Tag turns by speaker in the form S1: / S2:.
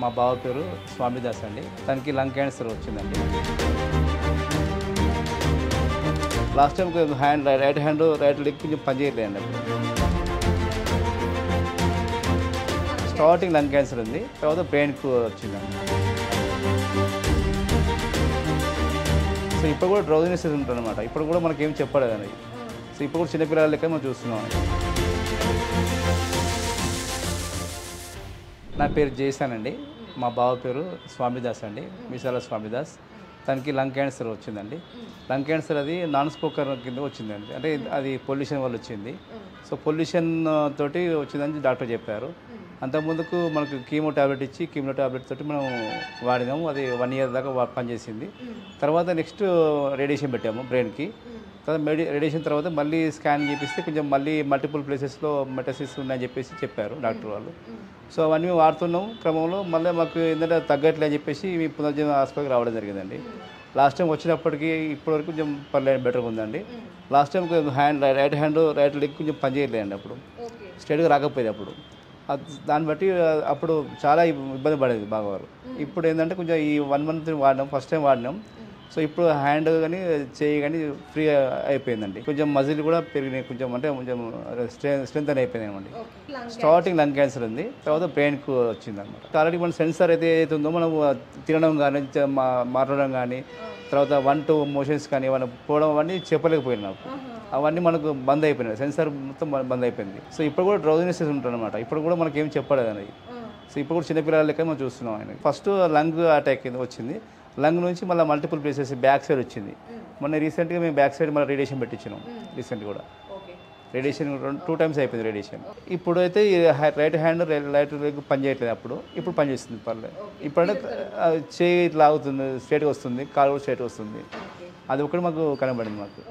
S1: మా బావ పేరు స్వామిదాస్ అండి. తనకి లంగ్ క్యాన్సర్ వచ్చిందండి. Last time right hand right leg కొంచెం పనిచేయలేదండి. స్టార్టింగ్ లంగ్ క్యాన్సర్ ఉంది, తర్వాత బ్రెయిన్కు వచ్చిందండి. సో ఇప్పుడు కూడా డ్రౌజినెస్ ఉంటుంది అనమాట. ఇప్పుడు కూడా మనకేం చెప్పలేదండి. సో ఇప్పుడు కూడా చిన్నపిల్లల లెక్క మనం చూస్తున్నాం. నా పేరు జేసన్ అండి. మా బావ పేరు స్వామిదాస్ అండి, మిసాల స్వామిదాస్. తనకి లంగ్ క్యాన్సర్ వచ్చిందండి. లంగ్ క్యాన్సర్ అది నాన్ స్మోకర్ కింద వచ్చిందండి. అంటే అది పొల్యూషన్ వల్ల వచ్చింది. సో పొల్యూషన్ తోటి వచ్చిందని డాక్టర్ చెప్పారు. అంతకుముందుకు మనకు కీమో ట్యాబ్లెట్ ఇచ్చి కీమో ట్యాబ్లెట్ తోటి మనం వాడినాము. అది 1 year దాకా పనిచేసింది. తర్వాత నెక్స్ట్ రేడియేషన్ పెట్టాము బ్రెయిన్కి. తర్వాత రేడియేషన్ తర్వాత మళ్ళీ స్కాన్ చేపిస్తే కొంచెం మళ్ళీ మల్టిపుల్ ప్లేసెస్లో మెటాసిస్ ఉన్నాయని చెప్పారు డాక్టర్ వాళ్ళు. సో అవన్నీ వాడుతున్నాం క్రమంలో మళ్ళీ మాకు ఏంటంటే తగ్గట్లే అని చెప్పేసి మీ పునర్జీవన హాస్పిటల్కి రావడం జరిగిందండి. లాస్ట్ టైం వచ్చినప్పటికీ ఇప్పటివరకు కొంచెం పర్లేదు, బెటర్గా ఉందండి. Last time right hand right leg కొంచెం పనిచేయలేదండి. అప్పుడు స్ట్రైట్గా రాకపోయేది. అప్పుడు దాన్ని బట్టి అప్పుడు చాలా ఇబ్బంది పడేది బాగావారు. ఇప్పుడు ఏంటంటే కొంచెం ఈ 1 month వాడినాం, ఫస్ట్ టైం వాడినాం. సో ఇప్పుడు హ్యాండ్ కానీ చేయి కానీ ఫ్రీ అయిపోయిందండి. కొంచెం మజిల్ కూడా పెరిగినాయి, కొంచెం అంటే కొంచెం స్ట్రెంత్ అని అయిపోయింది అనమాట. స్టార్టింగ్ లంగ్ క్యాన్సర్ ఉంది, తర్వాత బ్రెయిన్కు వచ్చింది అనమాట. ఆల్రెడీ మన సెన్సార్ ఏదైతే ఉందో మనం తినడం కానీ మాట్లాడడం కానీ తర్వాత 1-2 మోషన్స్ కానీ ఏమైనా పోవడం అవన్నీ చెప్పలేకపోయింది నాకు. అవన్నీ మనకు బంద్ అయిపోయినాయి, సెన్సార్ మొత్తం బంద్ అయిపోయింది. సో ఇప్పుడు కూడా డ్రౌజినెస్ ఉంటుంది అనమాట. ఇప్పుడు కూడా మనకేం చెప్పలేదండి. సో ఇప్పుడు కూడా చిన్నపిల్లల లెక్క మనం చూస్తున్నాం. ఆయన ఫస్ట్ లంగ్ అటాక్ వచ్చింది. లంగ్ నుంచి మళ్ళీ మల్టిపుల్ ప్లేసెస్ బ్యాక్ సైడ్ వచ్చింది. మొన్న రీసెంట్గా మేము బ్యాక్ సైడ్ మళ్ళీ రేడియేషన్ పెట్టించినాం. రీసెంట్ కూడా రేడియేషన్ 2 times అయిపోయింది రేడియేషన్. ఇప్పుడు అయితే రైట్ హ్యాండ్ రైట్ లెగ్ పని చేయట్లేదు. ఇప్పుడు పని చేస్తుంది, పర్లేదు. ఇప్పుడంటే చేయి ఇట్లా అవుతుంది, స్ట్రైట్గా వస్తుంది, కాలు కూడా స్ట్రైట్గా వస్తుంది. అది ఒకటి మాకు కనబడింది మాకు.